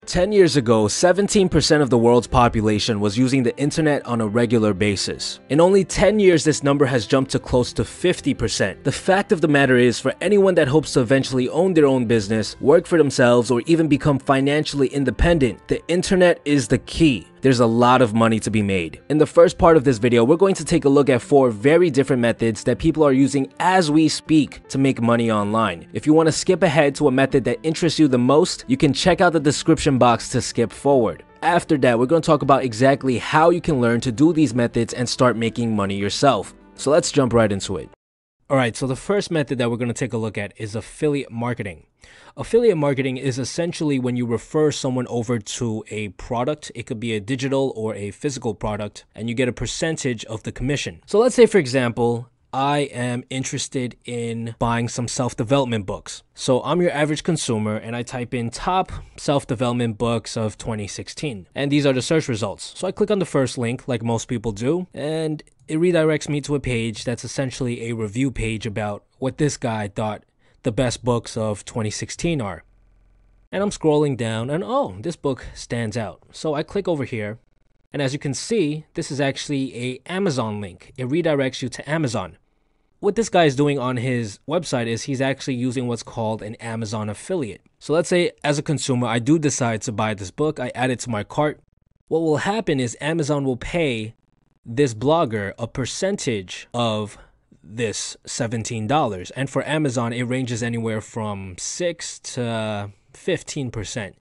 10 years ago, 17% of the world's population was using the internet on a regular basis. In only 10 years, this number has jumped to close to 50%. The fact of the matter is, for anyone that hopes to eventually own their own business, work for themselves, or even become financially independent, the internet is the key. There's a lot of money to be made. In the first part of this video, we're going to take a look at 4 very different methods that people are using as we speak to make money online. If you want to skip ahead to a method that interests you the most, you can check out the description box to skip forward. After that, we're going to talk about exactly how you can learn to do these methods and start making money yourself. So let's jump right into it. Alright, so the first method that we're going to take a look at is affiliate marketing. Affiliate marketing is essentially when you refer someone over to a product. It could be a digital or a physical product, and you get a percentage of the commission. So let's say, for example, I am interested in buying some self-development books. So I'm your average consumer and I type in top self-development books of 2016. And these are the search results. So I click on the first link like most people do, and it redirects me to a page that's essentially a review page about what this guy thought the best books of 2016 are. And I'm scrolling down and oh, this book stands out. So I click over here, and as you can see, this is actually a Amazon link. It redirects you to Amazon. What this guy is doing on his website is he's actually using what's called an Amazon affiliate. So let's say as a consumer, I do decide to buy this book. I add it to my cart. What will happen is Amazon will pay this blogger a percentage of this $17. And for Amazon, it ranges anywhere from 6 to 15%.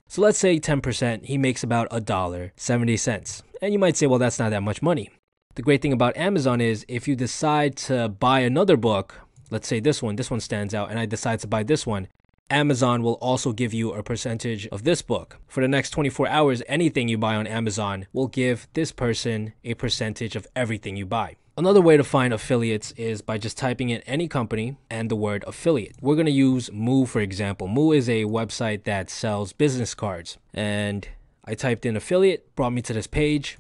So let's say 10%, he makes about $1.70. And you might say, well, that's not that much money. The great thing about Amazon is if you decide to buy another book, let's say this one stands out, and I decide to buy this one, Amazon will also give you a percentage of this book. For the next 24 hours, anything you buy on Amazon will give this person a percentage of everything you buy. Another way to find affiliates is by just typing in any company and the word affiliate. We're going to use Moo, for example. Moo is a website that sells business cards. And I typed in affiliate, brought me to this page.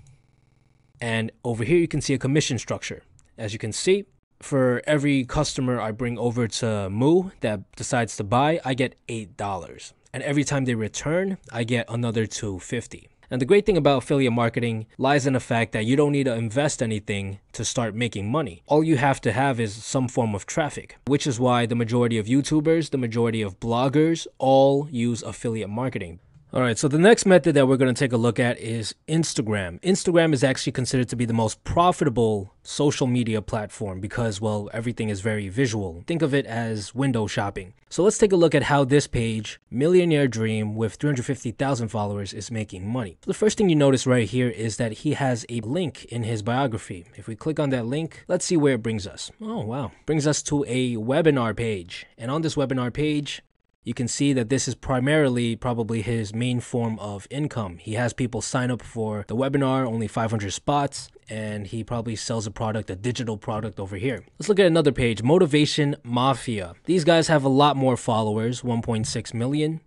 And over here, you can see a commission structure. As you can see, for every customer I bring over to Moo that decides to buy, I get $8. And every time they return, I get another $2.50. And the great thing about affiliate marketing lies in the fact that you don't need to invest anything to start making money. All you have to have is some form of traffic, which is why the majority of YouTubers, the majority of bloggers, all use affiliate marketing. Alright, so the next method that we're going to take a look at is Instagram. Instagram is actually considered to be the most profitable social media platform because, well, everything is very visual. Think of it as window shopping. So let's take a look at how this page, Millionaire Dream with 350,000 followers, is making money. So the first thing you notice right here is that he has a link in his biography. If we click on that link, let's see where it brings us. Oh, wow. Brings us to a webinar page. And on this webinar page, you can see that this is primarily probably his main form of income. He has people sign up for the webinar, only 500 spots, and he probably sells a product, a digital product over here. Let's look at another page, Motivation Mafia. These guys have a lot more followers, 1.6 million.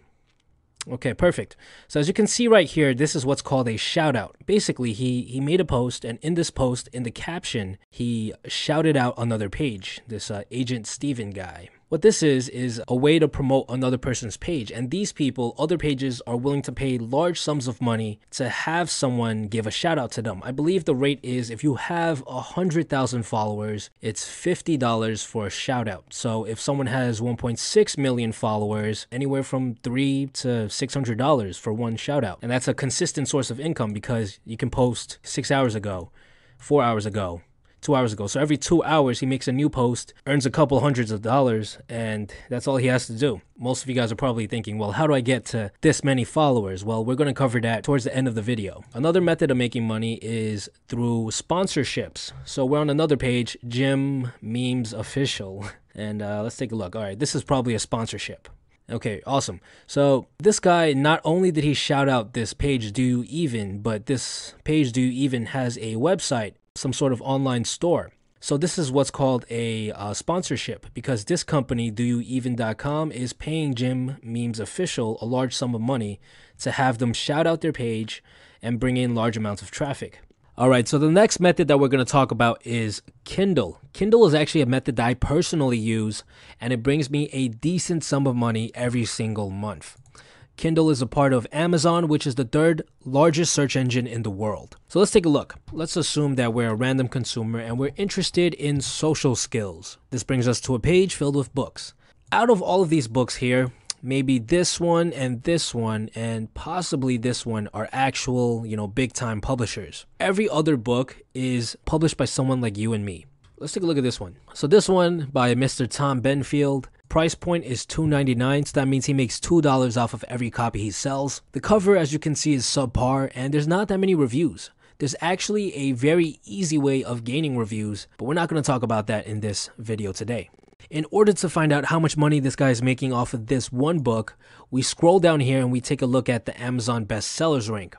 Okay, perfect. So as you can see right here, this is what's called a shout out. Basically, he made a post, and in this post, in the caption, he shouted out another page, this Agent Steven guy. What this is a way to promote another person's page. And these people, other pages, are willing to pay large sums of money to have someone give a shout out to them. I believe the rate is if you have 100,000 followers, it's $50 for a shout out. So if someone has 1.6 million followers, anywhere from $300 to $600 for one shout out. And that's a consistent source of income because you can post 6 hours ago, 4 hours ago, 2 hours ago. So every 2 hours, he makes a new post, earns a couple hundreds of dollars, and that's all he has to do. Most of you guys are probably thinking, well, how do I get to this many followers? Well, we're going to cover that towards the end of the video. Another method of making money is through sponsorships. So we're on another page, Jim Memes Official, and let's take a look. All right, this is probably a sponsorship. Okay, awesome. So this guy, not only did he shout out this page, Do You Even, but this page, Do You Even, has a website, some sort of online store. So this is what's called a sponsorship because this company, doyoueven.com, is paying Jim Memes Official a large sum of money to have them shout out their page and bring in large amounts of traffic. All right, so the next method that we're going to talk about is Kindle. Kindle is actually a method that I personally use, and it brings me a decent sum of money every single month. Kindle is a part of Amazon, which is the third largest search engine in the world. So let's take a look. Let's assume that we're a random consumer and we're interested in social skills. This brings us to a page filled with books. Out of all of these books here, maybe this one and possibly this one are actual, big time publishers. Every other book is published by someone like you and me. Let's take a look at this one. So this one by Mr. Tom Benfield. Price point is $2.99, so that means he makes $2 off of every copy he sells. The cover, as you can see, is subpar, and there's not that many reviews. There's actually a very easy way of gaining reviews, but we're not going to talk about that in this video today. In order to find out how much money this guy is making off of this one book, we scroll down here and we take a look at the Amazon bestsellers rank.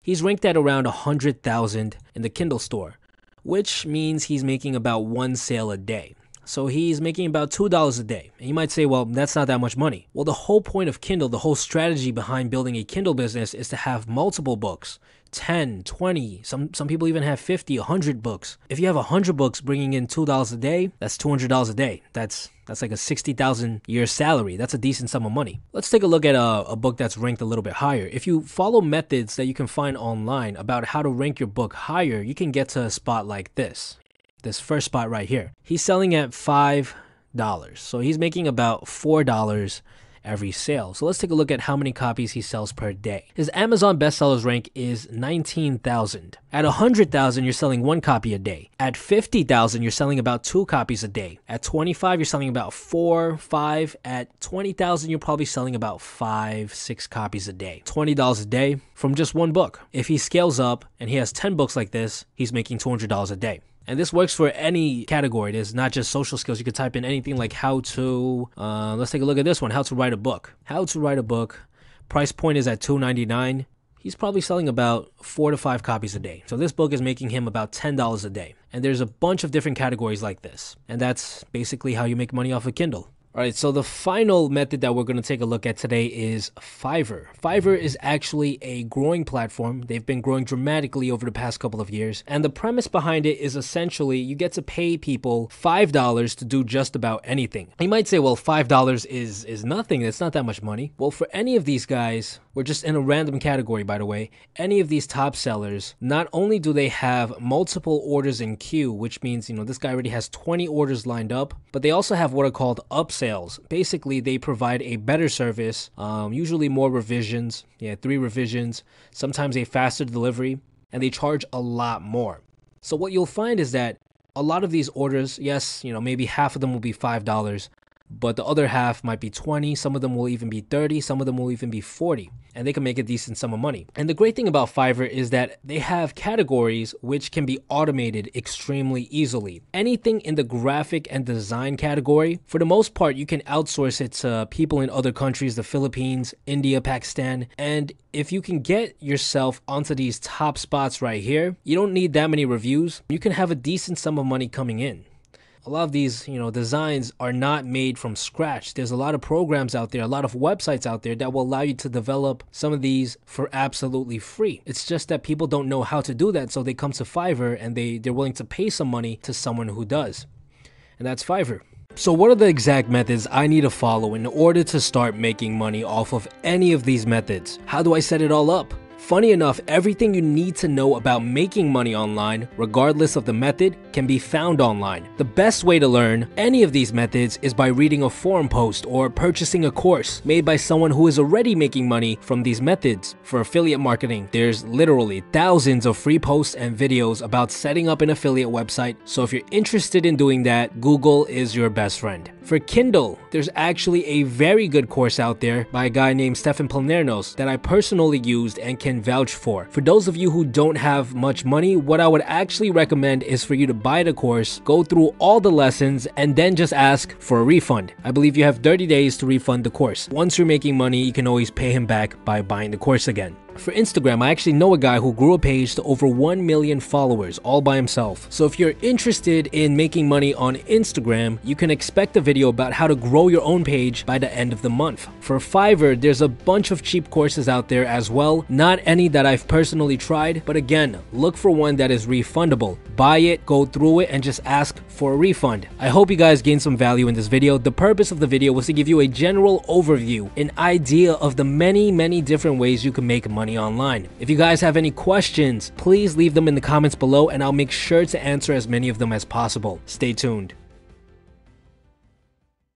He's ranked at around 100,000 in the Kindle store, which means he's making about one sale a day. So he's making about $2 a day. And you might say, well, that's not that much money. Well, the whole point of Kindle, the whole strategy behind building a Kindle business is to have multiple books, 10, 20, some people even have 50, 100 books. If you have 100 books bringing in $2 a day, that's $200 a day. That's like a 60,000 year salary. That's a decent sum of money. Let's take a look at a book that's ranked a little bit higher. If you follow methods that you can find online about how to rank your book higher, you can get to a spot like this first spot right here. He's selling at $5. So he's making about $4 every sale. So let's take a look at how many copies he sells per day. His Amazon bestsellers rank is 19,000. At 100,000, you're selling one copy a day. At 50,000, you're selling about 2 copies a day. At 25, you're selling about 4, 5. At 20,000, you're probably selling about 5, 6 copies a day. $20 a day from just one book. If he scales up and he has 10 books like this, he's making $200 a day. And this works for any category. It is not just social skills. You could type in anything like how to, let's take a look at this one, how to write a book. How to write a book. Price point is at $2.99. He's probably selling about 4 to 5 copies a day. So this book is making him about $10 a day. And there's a bunch of different categories like this. And that's basically how you make money off of Kindle. All right, so the final method that we're going to take a look at today is Fiverr. Fiverr is actually a growing platform. They've been growing dramatically over the past couple of years. And the premise behind it is essentially you get to pay people $5 to do just about anything. You might say, well, $5 is nothing. It's not that much money. Well, for any of these guys, we're just in a random category, by the way, any of these top sellers, not only do they have multiple orders in queue, which means, this guy already has 20 orders lined up, but they also have what are called upsales. Basically, they provide a better service, usually more revisions, 3 revisions, sometimes a faster delivery, and they charge a lot more. So what you'll find is that a lot of these orders, yes, maybe half of them will be $5, but the other half might be 20, some of them will even be 30, some of them will even be 40, and they can make a decent sum of money. And the great thing about Fiverr is that they have categories which can be automated extremely easily. Anything in the graphic and design category, for the most part, you can outsource it to people in other countries, the Philippines, India, Pakistan, and if you can get yourself onto these top spots right here, you don't need that many reviews. You can have a decent sum of money coming in. A lot of these, designs are not made from scratch. There's a lot of programs out there, a lot of websites out there that will allow you to develop some of these for absolutely free. It's just that people don't know how to do that, so they come to Fiverr and they're willing to pay some money to someone who does. And that's Fiverr. So what are the exact methods I need to follow in order to start making money off of any of these methods? How do I set it all up? Funny enough, everything you need to know about making money online, regardless of the method, can be found online. The best way to learn any of these methods is by reading a forum post or purchasing a course made by someone who is already making money from these methods. For affiliate marketing, there's literally thousands of free posts and videos about setting up an affiliate website, so if you're interested in doing that, Google is your best friend. For Kindle, there's actually a very good course out there by a guy named Stefan Palnernos that I personally used and can vouch for. For those of you who don't have much money, what I would actually recommend is for you to buy the course, go through all the lessons, and then just ask for a refund. I believe you have 30 days to refund the course. Once you're making money, you can always pay him back by buying the course again. For Instagram, I actually know a guy who grew a page to over 1 million followers all by himself. So if you're interested in making money on Instagram, you can expect a video about how to grow your own page by the end of the month. For Fiverr, there's a bunch of cheap courses out there as well. Not any that I've personally tried, but again, look for one that is refundable. Buy it, go through it, and just ask for a refund. I hope you guys gained some value in this video. The purpose of the video was to give you a general overview, an idea of the many different ways you can make money online. If you guys have any questions, please leave them in the comments below and I'll make sure to answer as many of them as possible. Stay tuned.